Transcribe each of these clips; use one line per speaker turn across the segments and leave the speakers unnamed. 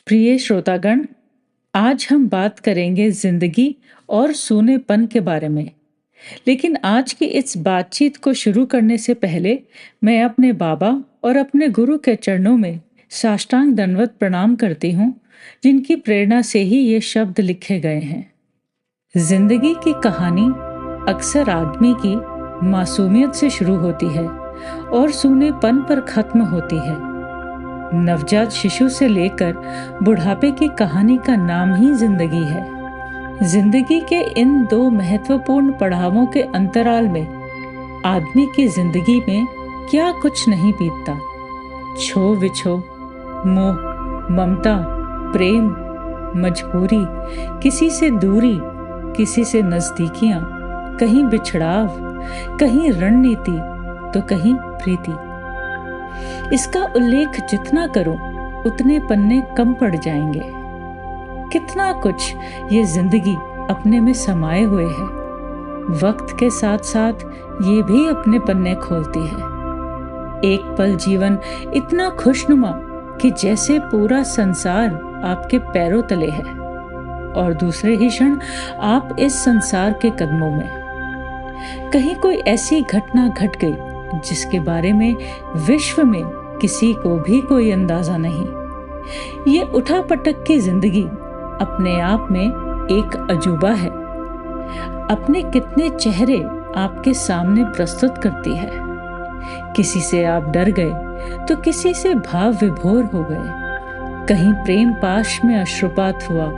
प्रिय श्रोतागण, आज हम बात करेंगे जिंदगी और सूनेपन के बारे में। लेकिन आज की इस बातचीत को शुरू करने से पहले मैं अपने बाबा और अपने गुरु के चरणों में साष्टांग दंडवत प्रणाम करती हूँ, जिनकी प्रेरणा से ही ये शब्द लिखे गए हैं। जिंदगी की कहानी अक्सर आदमी की मासूमियत से शुरू होती है और सूनेपन पर खत्म होती है। नवजात शिशु से लेकर बुढ़ापे की कहानी का नाम ही जिंदगी है। जिंदगी के इन दो महत्वपूर्ण पड़ावों के अंतराल में आदमी की जिंदगी में क्या कुछ नहीं बीतता। छो विछो, मोह, ममता, प्रेम, मजबूरी, किसी से दूरी, किसी से नजदीकियां, कहीं बिछड़ाव, कहीं रणनीति तो कहीं प्रीति। इसका उल्लेख जितना करो उतने पन्ने कम पड़ जाएंगे। कितना कुछ ये जिंदगी अपने में समाये हुए है। वक्त के साथ साथ ये भी अपने पन्ने खोलती है। एक पल जीवन इतना खुशनुमा कि जैसे पूरा संसार आपके पैरों तले है, और दूसरे ही क्षण आप इस संसार के कदमों में। कहीं कोई ऐसी घटना घट गई जिसके बारे में विश्व में किसी को भी कोई अंदाजा नहीं। ये उठापटक की जिंदगी अपने आप में एक अजूबा है। अपने कितने चेहरे आपके सामने प्रस्तुत करती है। किसी से आप डर गए तो किसी से भाव विभोर हो गए। कहीं प्रेम पाश में अश्रुपात हुआ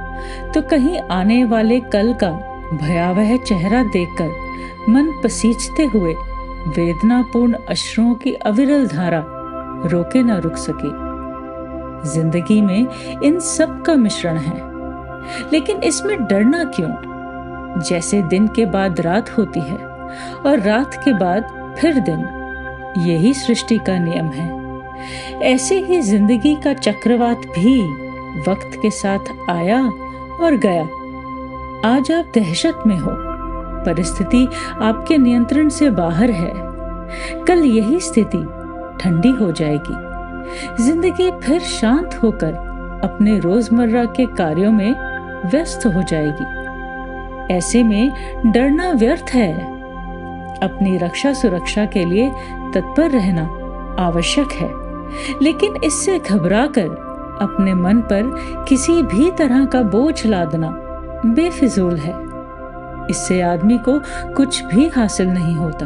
तो कहीं आने वाले कल का भयावह चेहरा देखकर मन पसीजते हुए वेदनापूर्ण अश्रुओं की अविरल धारा रोके न रुक सकी। जिंदगी में इन सब का मिश्रण है, लेकिन इसमें डरना क्यों? जैसे दिन के बाद रात होती है और रात के बाद फिर दिन, यही सृष्टि का नियम है। ऐसे ही जिंदगी का चक्रवात भी वक्त के साथ आया और गया। आज आप दहशत में हो, परिस्थिति आपके नियंत्रण से बाहर है। कल यही स्थिति ठंडी हो जाएगी। जिंदगी फिर शांत होकर अपने रोजमर्रा के कार्यों में व्यस्त हो जाएगी। ऐसे में डरना व्यर्थ है। अपनी रक्षा सुरक्षा के लिए तत्पर रहना आवश्यक है, लेकिन इससे घबराकर अपने मन पर किसी भी तरह का बोझ लादना बेफिजूल है। इससे आदमी को कुछ भी हासिल नहीं होता।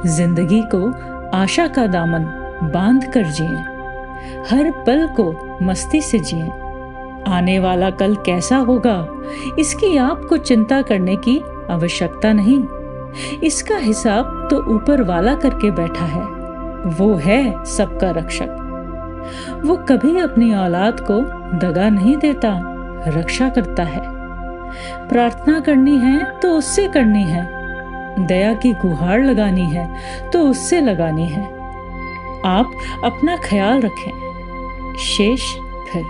जिंदगी को आशा का दामन बांध कर जिए। हर पल को मस्ती से जिए। आने वाला कल कैसा होगा, इसकी आपको चिंता करने की आवश्यकता नहीं। इसका हिसाब तो ऊपर वाला करके बैठा है। वो है सबका रक्षक। वो कभी अपनी औलाद को दगा नहीं देता, रक्षा करता है। प्रार्थना करनी है तो उससे करनी है। दया की गुहार लगानी है तो उससे लगानी है। आप अपना ख्याल रखें। शेष फिर।